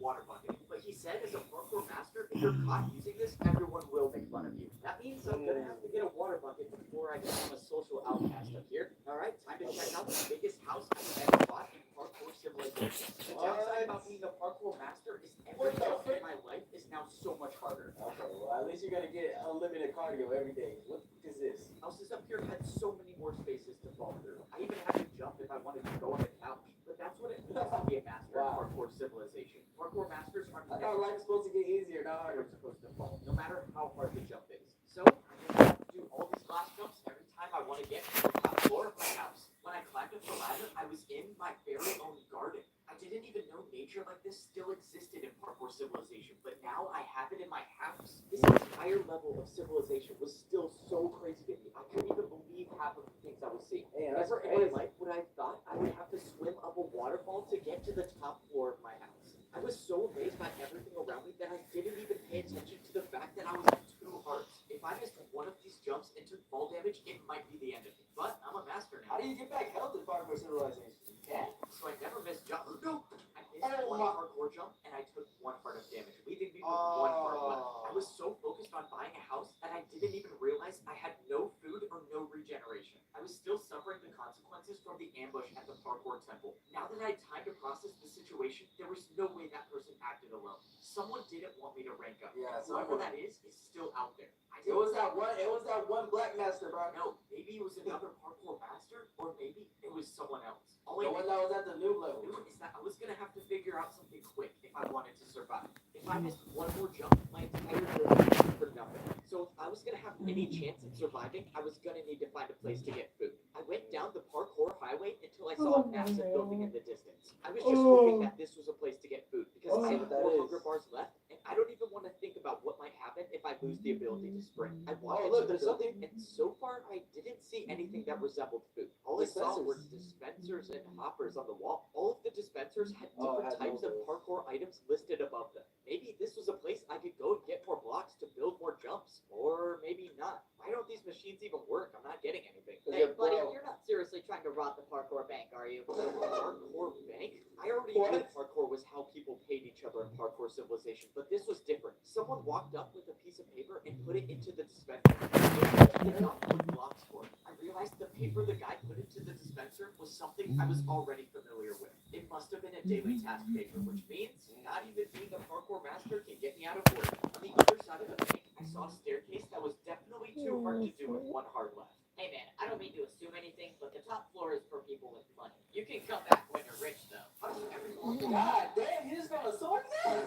water bucket. But he said, as a parkour master, if you're caught using this, everyone will make fun of you. That means I'm gonna have to get a water bucket before I become a social outcast up here. All right, time to check out the biggest house I've ever bought in parkour civilization. The downside about being a parkour master is every jump in my life is now so much harder. Okay, well, at least you're gonna get unlimited cardio every day. What is this? Houses up here had so many more spaces to fall through. I even had to jump if I wanted to go on the couch. But that's what it means to be a master in parkour civilization. Parkour masters are I thought life's supposed to get easier, not harder. supposed to fall, no matter how hard the jump is. So I have to do all these glass jumps every time I want to get to the top floor of my house. When I climbed up the ladder, I was in my very own garden. I didn't even know nature like this still existed in parkour civilization, but now I have it in my house. This entire level of civilization was still so crazy to me. I couldn't even believe half of the things I was seeing. Man, Never in my life would I have thought I would have to swim up a waterfall to get to the top floor of my house. I was so amazed by everything around me that I didn't even pay attention to the fact that I was in two hearts. If I missed one of these jumps and took fall damage, it might be the end of me. But I'm a master now. How do you get back health in parkour civilization? You can't. So I never missed jump. No! I missed one parkour jump and I took 1 heart of damage, leaving me with 1 heart left. I was so focused on buying a house that I didn't even realize I had no food or no regeneration. I was still suffering the consequences from the ambush at the parkour temple. Now that I had time to process the situation, there was no way that person acted alone. Someone didn't want me to rank up. Yeah, whoever that is still out there. It was that one black master, bro. No, maybe it was another parkour master, or maybe it was someone else. All The I one that was at the noob level. knew is that I was gonna have to figure out something quick if I wanted to survive. If I missed one more jump, my entire building would be for nothing. So if I was gonna have any chance of surviving, I was gonna need to find a place to get food. I went down the parkour highway until I saw a massive building in the distance. I was just hoping that this was a place to get food because I have 4 hunger bars left, and I don't even want to think about what might happen if I lose the ability to sprint. I walked into the building, and so far I didn't see anything that resembled food. All I saw were dispensers and hoppers on the wall. All of the dispensers had different types of parkour items listed above them. Maybe this was a place I could go and get more blocks to build more jumps, or maybe not. Why don't these machines even work? I'm not getting anything. Hey, buddy, you're not seriously trying to rob the parkour bank, are you? Parkour bank? I already knew parkour was how people paid each other in parkour civilization, but this was different. Someone walked up with a piece of paper and put it into the dispenser. I did not put blocks for it. I realized the paper the guy put into the dispenser was something I was already familiar with. It must have been a daily task paper, which means not even being a parkour master can get me out of work. On the other side of the bank, I saw a staircase that was definitely too hard to do with 1 heart left. Hey man, I don't mean to assume anything, but the top floor is for people with money. You can come back when you're rich, though. God damn, you just gonna sword that?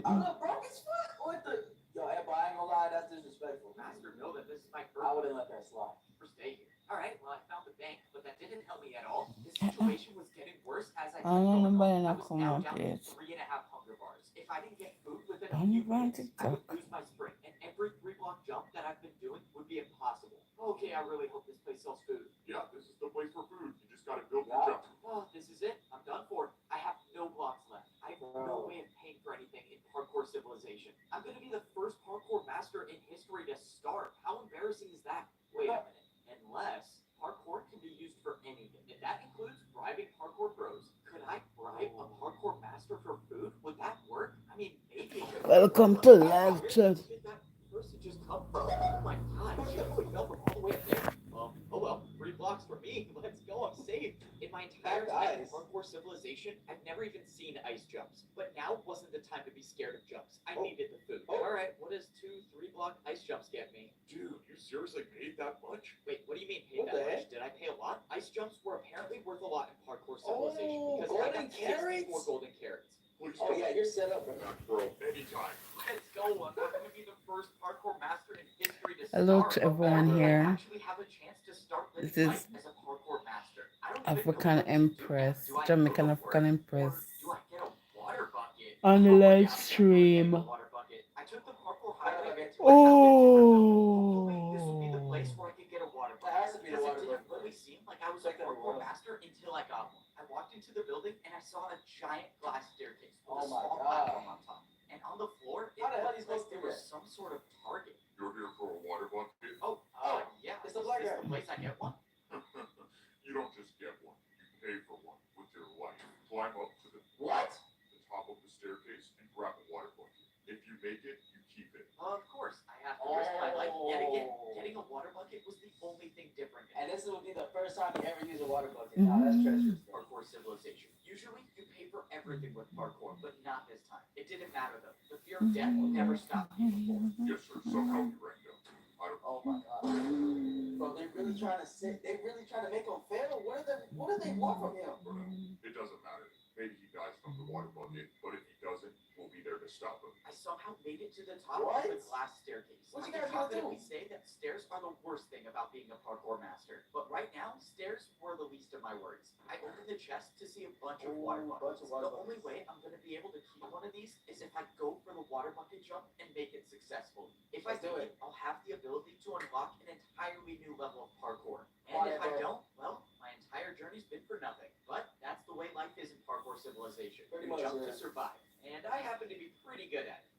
I'm not broke as fuck. What the? Yo, but I ain't gonna lie, that's disrespectful. Master, know that this is my I wouldn't let that slide. first day here. Alright, well, I found the bank, but that didn't help me at all. The situation was getting worse as I kept Ano going ba on. I na was now down to kumapit? 3.5 hunger bars. If I didn't get food within a Ano few ba ang minutes, I would TikTok? lose my sprint, and every 3-block jump that I've been doing would be impossible. Okay, I really hope this place sells food. Yeah, this is the place for food. You just gotta build your jump. Oh, this is it. I'm done for. I have no blocks left. I have no way of paying for anything in parkour civilization. I'm gonna be the first parkour master in history to starve. How embarrassing is that? Wait a minute. Unless parkour can be used for anything, and that includes bribing parkour pros. Could I bribe a parkour master for food? Would that work? I mean, maybe. Welcome to live chat. Where did that person just come from? Oh my god, she probably fell from all the way up there. Oh well, 3 blocks for me. Let's go, I'm safe. In my entire time in parkour civilization, I've never even seen ice jumps. But now wasn't the time to be scared of jumps. I needed the food. Alright, what does 2-3-block ice jumps get me? Dude, you seriously paid that much? Wait, what do you mean paid What that the much? heck? Did I pay a lot? Ice jumps were apparently worth a lot in parkour civilization because I golden got carrots? 64 golden carrots. Please Oh don't. yeah, you're set up, bro. Not bro, anytime. Let's go. I'm not going to be the first parkour master in history to Hello start. to everyone I here. actually have a chance to start living This is life as a parkour master. I don't even know African what to do now. Empress, Do I Jamaican go to African work, Empress or do I get a water bucket? on the Oh, live yeah, I'm stream. getting a water bucket. I took the parkour highway until I found a different building. Hopefully, this will be the place Oh, where I could get a water That bucket. has to be the Because water it didn't bucket. really seem like I was a parkour master until I got one. I walked into the building and I saw a giant glass staircase with Oh a my small God. platform on top. And on the floor, it How the hell looked you like supposed to there do was that? some sort of target. You're here for a water bucket? Oh, yeah. It's Is the black this guy. the place I get one? You don't just get one. You pay for one with your life. Climb up to the What? top of the staircase make it, you keep it. Of course, I have to risk my life yet again. Getting a water bucket was the only thing different. And this would be the first time you ever use a water bucket. Now that's treacherous. Parkour civilization. Usually, you pay for everything with parkour, but not this time. It didn't matter though. The fear of death never stopped me before. Yes, sir. Somehow you ranked up. Oh my god. Bro, they really trying to make him fail? What do they want from him? It doesn't matter. Maybe he dies from the water bucket, but if he doesn't, we'll be there to stop him. I somehow made it to the top What? of the glass staircase. What you I can guys gonna do? confidently say that stairs are the worst thing about being a parkour master. But right now, stairs were the least of my worries. I opened the chest to see a bunch of water buckets. The only way I'm going to be able to keep one of these is if I go for the water bucket jump and make it successfully. If I Let's do do it. it, I'll have the ability to unlock an entirely new level of parkour. And Fire, if I bro. don't, well, my entire journey's been for nothing. But that's the way life is in parkour civilization. Pretty You much, jump yeah. to survive. And I happen to be pretty good at it.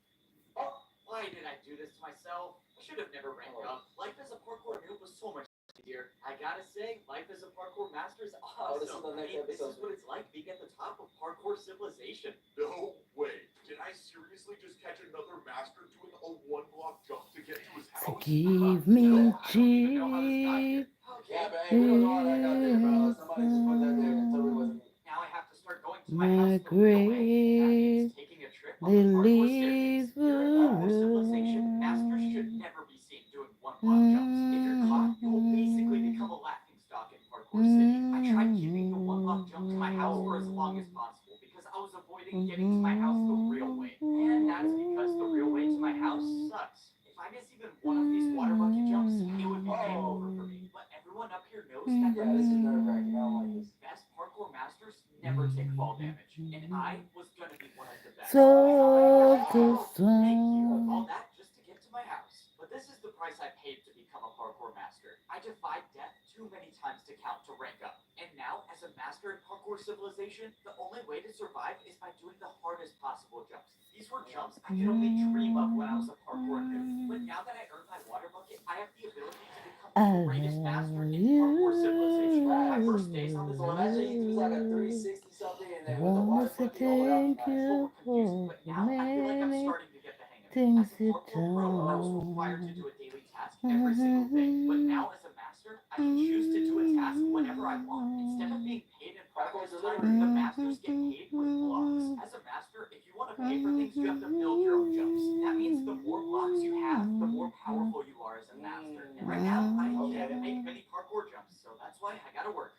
Oh. Why did I do this to myself? I should have never ranked up. Life as a parkour noob was so much easier. I gotta say, life as a parkour master is awesome. this is the next This episode. is what it's like being at the top of parkour civilization. No way. Did I seriously just catch another master doing a one-block jump to get to his house? Forgive me, No, I don't even know how this got here. Yeah, Okay. but hey, we don't know how that got there, bro. Somebody just put that there and told it wasn't me. Now I have to start going to my My house the real way. And that grave, means taking a trip on the parkour staircase. Here in parkour civilization, masters should never be seen doing one-block jumps. If you're caught, you will basically become a laughing stock in parkour city. I tried keeping the one-block jump to my house for as long as possible because I was avoiding getting to my house the real way. And that's because the real way to my house sucks. If I miss even one of these water bucket jumps, it would be game over for me. But everyone up here knows that Yeah, this is nerve-wracking. I don't like this. best parkour masters never take fall damage, and I was gonna be one of the best. so the Thank you. song. All that just to get to my house. But this is the price I paid to become a parkour master. I defied death too many times to count to rank up. And now, as a master in parkour civilization, the only way to survive is by doing the hardest possible jumps. These were jumps I could only dream of when I was a parkour noob. But now that I earned my water bucket, I have the ability to become the greatest master in parkour civilization. My first days on this So imagine you do like a 360 something and then with the Wanna water say bucket going out. thank Nice. you Confusing, for but now I feel like I'm many starting to get the hang of it. things As a you parkour pro, I was required to do a daily task every single day. But now, as a master, I can choose to do a task whenever I want. Instead of being paid in practice time, the masters get paid with blocks. As a master, if you want to pay for things, you have to build your own jumps. That means the more blocks you have, the more powerful you are as a master. And right now, I can't make many parkour jumps, so that's why I gotta work.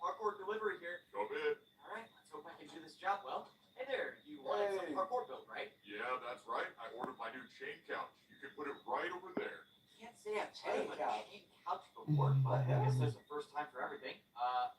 Parkour delivery here. Come in. All right, let's hope I can do this job well. Hey there, you wanted some Hey. parkour built, right? Yeah, that's right. I ordered my new chain couch. You can put it right over there. Can't say I've played with a couch. chain couch before, but I Yeah. guess there's a first time for everything.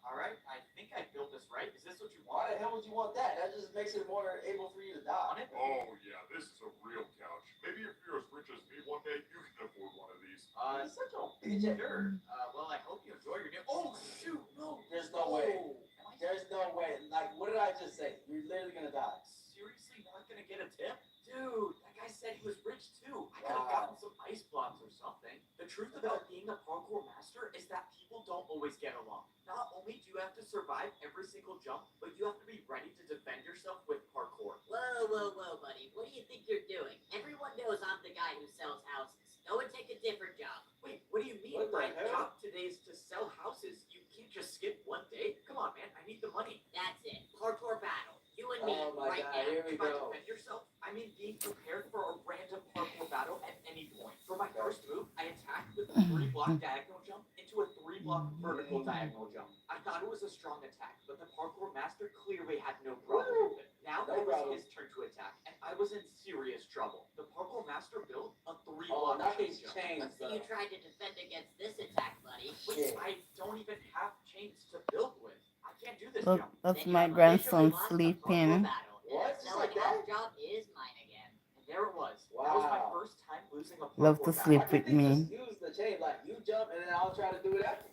All right, I think I built this right. Is this what you Why the wanted? hell would you want that? That just makes it more able for you to On die. it? Oh, yeah, this is a real couch. Maybe if you're as rich as me one day, you can afford one of these. You're such a bitch. Sure. Well, I hope you enjoy your new. Oh shoot, no. There's no way. Oh, am I There's no way. Like, what did I just say? You're literally gonna die. seriously not gonna get a tip? Dude, that guy said he was rich too. I could have Wow. gotten some ice blocks or something. The truth about being a parkour master is that people don't always get along. Not only do you have to survive every single jump, but you have to be ready to defend yourself with parkour. Whoa, buddy. What do you think you're doing? Everyone knows I'm the guy who sells houses. Go and take a different job. Wait, what do you mean? What the My hell? job today is to sell houses. You can't just skip one day. Come on, man. I need the money. That's it. Parkour battle. You and me, Oh my right god, now. here we By go. defend yourself, I mean being prepared for a random parkour battle at any point. For my first move, I attacked with a 3-block diagonal jump into a 3-block vertical diagonal jump. I thought it was a strong attack, but the parkour master clearly had no problem with it. Now No it was problem. his turn to attack, and I was in serious trouble. The parkour master built a Oh, 3-block not chain these jump. chains, Let's see though. you tried to defend against this attack, buddy. Wait, Shit. I don't even have chains to build with. I can't do this Look, jump. that's Then you my have grandson officially lost the parkour sleeping. battle. What? And Just selling like that? house job is mine again. And there it was. That was my Wow. first time losing a parkour Love to battle. sleep Why can't with they me. just use the chain? Like, you jump and then I'll try to do it after you.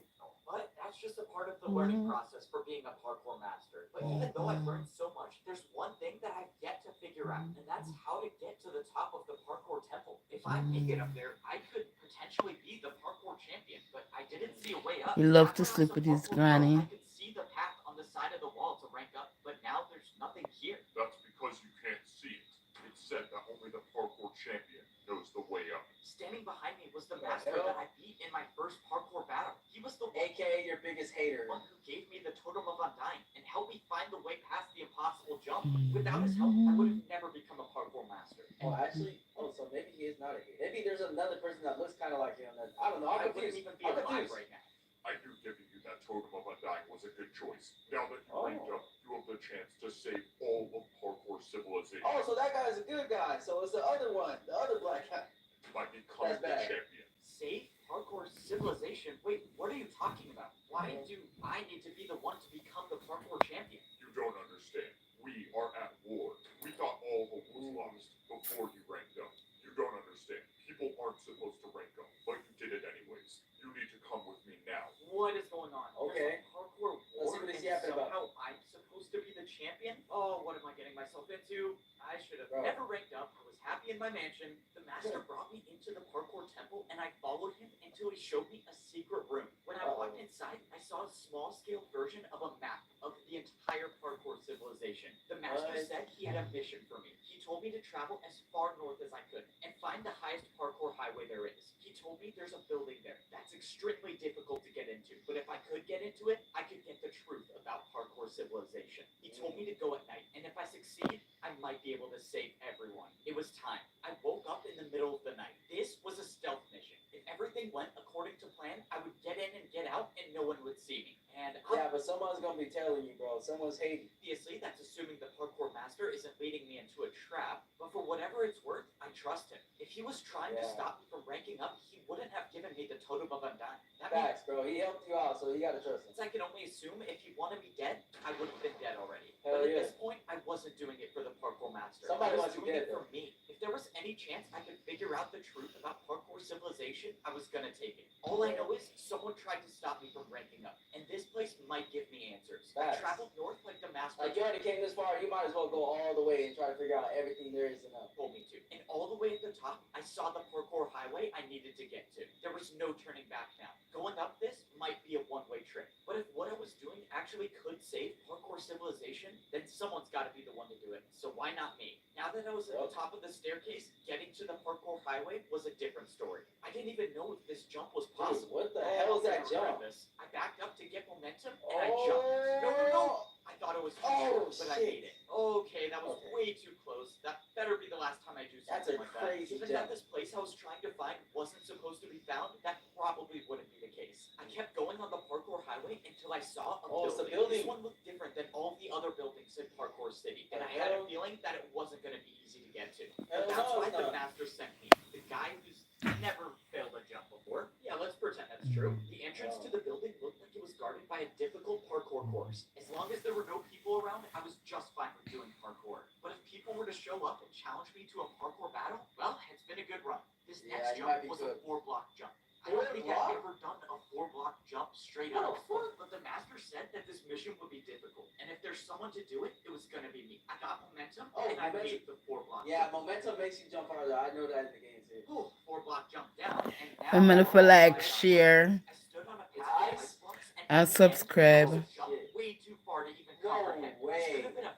But that's just a part of the learning process for being a parkour master. But even though I've learned so much, there's one thing that I've yet to figure out, and that's how to get to the top of the parkour temple. If I make it up there, I could potentially be the parkour champion, but I didn't see a way up. He loves Back to when I was sleep a with his parkour pro, granny. I could see the path on the side of the wall to rank up, but now there's nothing here. That's because you can't see it. It's said that only the parkour champion knows the way up. Standing behind me was the What the master hell? that I beat in my first parkour battle. He was the AKA your biggest hater. one who gave me the totem of undying and helped me find the way past the impossible jump. Without his help, I would have never become a parkour master. Oh, actually, so maybe he is not a hater. Maybe there's another person that looks kind of like him. That, I don't know. I I'm wouldn't confused. even be I'm alive confused. right now. I knew giving you that totem of undying was a good choice. Now that you ranked up, you have the chance to save all of parkour civilization Oh, so that guy is a good guy. So it's the other one, the other black guy. by becoming That's the bad. champion. Save parkour civilization? Wait, what are you talking about? Why do I need to be the one to become the parkour champion? You don't understand. We are at war. We thought all hope was lost before you ranked up. You don't understand. People aren't supposed to rank up, but you did it anyways. You need to come with me now. What is going on? Okay. There's a parkour Let's war see what he's and yapping about. somehow I'm supposed to be the champion? Oh, what am I getting myself into? I should have Bro. never ranked up. I was happy in my mansion. The master brought me into the parkour temple and I followed him until he showed me a secret room. When I walked inside, I saw a small scale version of a map of the entire parkour civilization. The master What? said he had a mission for me. He told me to travel as far north as I could and find the highest parkour highway there is. He told me there's a building there that's extremely difficult to get into, but if I could get into it, I could get the truth about parkour civilization. He told me to go at night, and if I succeed, I might be able to save everyone. It was time. I woke up in the middle of the night. This was a stealth mission. If everything went according to plan, I would get in and get out, and no one would see me. And Yeah, but someone's gonna be telling you, bro. Someone's hating. obviously, that's assuming the parkour master isn't leading me into a trap, but for whatever it's worth, I trust him. If he was trying to Yeah. stop me from ranking up, he wouldn't have given me the totem of undying. That means Facts, bro. He helped you out, so you gotta trust him. since I can only assume if he wanted me dead, I would have been dead already. Hell but at yeah. this point, I wasn't doing it for the parkour master. Somebody I was wants you doing dead, it for me. If there was any chance I could figure out the truth about parkour civilization, I was gonna take it. All I know is someone tried to stop me from ranking up, and this place might give me answers. I Facts. traveled north like the master Like you already came this far, you might as well go all the way and try to figure out everything there is to know. told me to. And all the way at the top, I saw the parkour highway I needed to get to. There was no turning back now. Going up this might be a one-way trip. But if what I was doing actually could save parkour civilization, then someone's got to be the one to do it. So why not me? Now that I was at the top of the staircase, getting to the parkour highway was a different story. I didn't even know if this jump was Dude, possible. what the hell is that I jump? remember this. I backed up to get momentum and I jumped. No. I thought it was too Oh, short, but I shit. made it. Okay, that was Okay. way too close. That better be the last time I do That's something a like that. crazy Even jump. that this place I was trying to find wasn't supposed to be found, that probably wouldn't be the case. I kept going on the parkour highway until I saw a Oh, it's the building. building. This one looked different than all the other buildings in Parkour City, and The I had a hell? feeling that it wasn't going to be easy to get to. Hell But that's no, why it's the not. master sent me, the guy who's never failed a jump before. Yeah, let's pretend that's true. The entrance to the building looked like it was guarded by a difficult parkour course. As long as there were no people around, I was just fine with doing parkour. But if people were to show up and challenge me to a parkour battle, well, it's been a good run. This Yeah, next you might jump be was good. a 4-block jump. I don't think I've Four-block? ever done a 4-block jump straight What up. the fuck? But the master said that this mission would be difficult, and if there's someone to do it, it was gonna be me. I got momentum, Oh, and I momentum. made the 4-block Yeah, jump. momentum makes you jump harder. I know that in the game too. Ooh, 4-block jump down, and now I'm gonna feel like share I stood on a It's path of ice? ice blocks and and began subscribe. to jump way too far to even No comprehend. This way. could have been a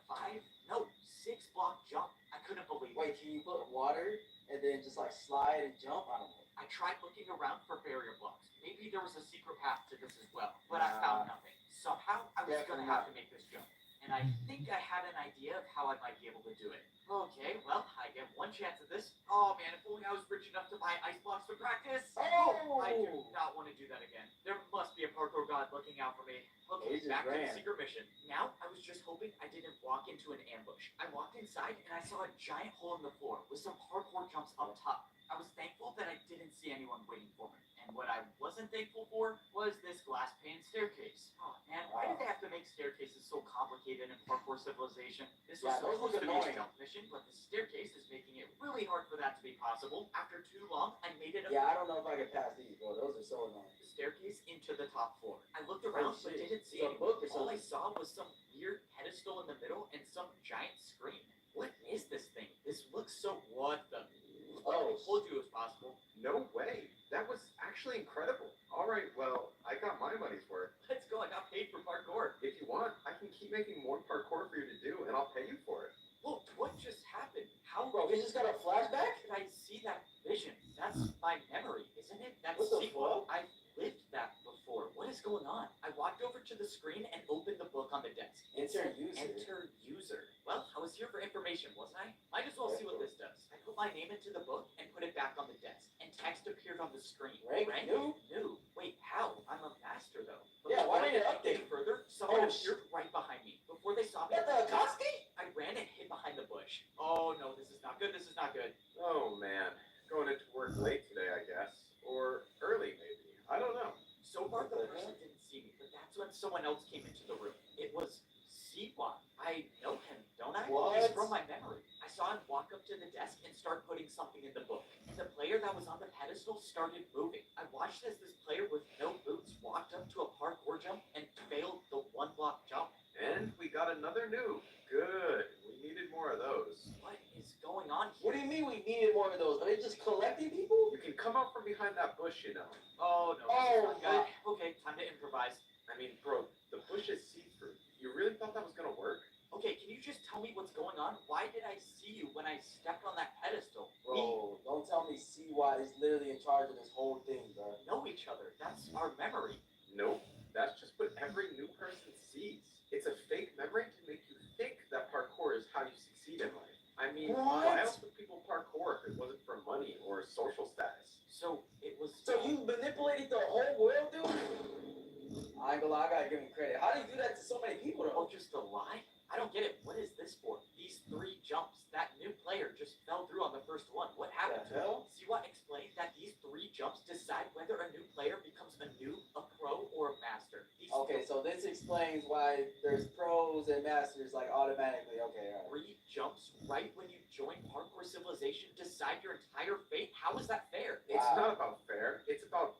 6-block jump. I couldn't believe it. Wait, can you put water and then just like slide and jump? I don't know. I tried looking around for barrier blocks. Maybe there was a secret path to this as well, but I found nothing. Somehow, I was Definitely gonna have to make this jump, and I think I had an idea of how I might be able to do it. Okay, well, I get one chance at this. Oh man, if only I was rich enough to buy ice blocks to practice. Oh! I do not want to do that again. There must be a parkour god looking out for me. He Okay, just back to the ran. secret mission. Now, I was just hoping I didn't walk into an ambush. I walked inside and I saw a giant hole in the floor with some parkour jumps up top. I was thankful that I didn't see anyone waiting for me. And what I wasn't thankful for was this glass pane staircase. Oh man, why did they have to make staircases so complicated in Parkour Civilization? This was Yeah, those supposed look to be a annoying. stealth mission, but the staircase is making it really hard for that to be possible. After too long, I made it up Yeah, I don't know if I can pass these, bro. Those are so annoying. the staircase into the top floor. I looked around but shit. didn't see It's a anyone. book or All I something. saw was some weird pedestal in the middle and some giant screen. What is this thing? This looks so what the Oh. I told you it was possible. No way. That was actually incredible. All right, well, I got my money's worth. Let's go, I got paid for parkour. If you want, I can keep making more parkour for you to do, and I'll pay you for it. Whoa, what just happened? How Bro, we just got a flashback? did I information, wasn't I? Might as well see what this does. I put my name into the book and put it back on the desk, and text appeared on the screen. Rank new? New. Wait, how? I'm a master though. Yeah, why before didn't I it could get update? further? Someone Oh, appeared right behind me. Before they saw me, At the Akatsuki? I ran and hid behind the bush. Oh no, this is not good. This is not good. Oh man, going into work late today, I guess, or early maybe. I don't know. So far, the person didn't see me, but that's when someone else came into the room. It was Siwa. I know him, don't I? What? He's from my memory. I saw him walk up to the desk and start putting something in the book. And the player that was on the pedestal started moving. I watched as this player with no boots walked up to a parkour jump and failed the one block jump. And we got another noob. Good. We needed more of those. What is going on What here? do you mean we needed more of those? Are they just collecting people? You can come out from behind that bush, you know. Oh no, this is not good. Okay, time to improvise. I mean, bro, the bush is see-through. You really thought that was gonna work? Okay, can you just tell me what's going on? Why did I see you when I stepped on that pedestal? Bro, don't tell me CY is literally in charge of this whole thing, bro. We know each other. That's our memory. Nope. That's just what every new person sees. It's a fake memory to make you think that parkour is how you succeed in life. I mean, What? why else would people parkour if it wasn't for money or social status? So it was. So you manipulated the whole world, dude? I ain't gonna lie, I gotta give him credit. How do you do that to so many people, Oh, though? just a lie? I don't get it. What is this for? These 3 jumps. That new player just fell through on the first one. What happened The to him? hell? See what explained that these 3 jumps decide whether a new player becomes a noob, a pro, or a master. These Okay, so this explains why there's pros and masters, like, automatically. Okay, alright. 3 jumps right when you join Parkour Civilization decide your entire fate. How is that fair? It's Wow. not about fair. It's about